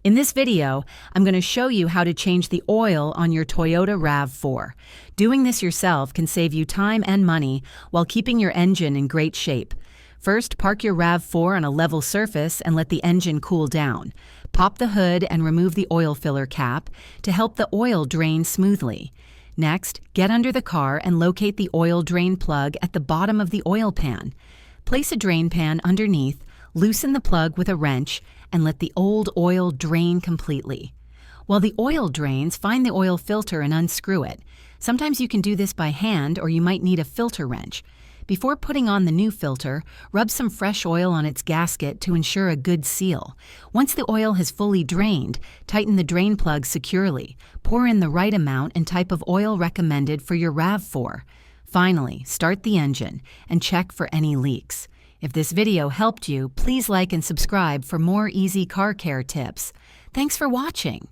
In this video, I'm going to show you how to change the oil on your Toyota RAV4. Doing this yourself can save you time and money while keeping your engine in great shape. First, park your RAV4 on a level surface and let the engine cool down. Pop the hood and remove the oil filler cap to help the oil drain smoothly. Next, get under the car and locate the oil drain plug at the bottom of the oil pan. Place a drain pan underneath, loosen the plug with a wrench, and let the old oil drain completely. While the oil drains, find the oil filter and unscrew it. Sometimes you can do this by hand, or you might need a filter wrench. Before putting on the new filter, rub some fresh oil on its gasket to ensure a good seal. Once the oil has fully drained, tighten the drain plug securely. Pour in the right amount and type of oil recommended for your RAV4. Finally, start the engine and check for any leaks. If this video helped you, please like and subscribe for more easy car care tips. Thanks for watching.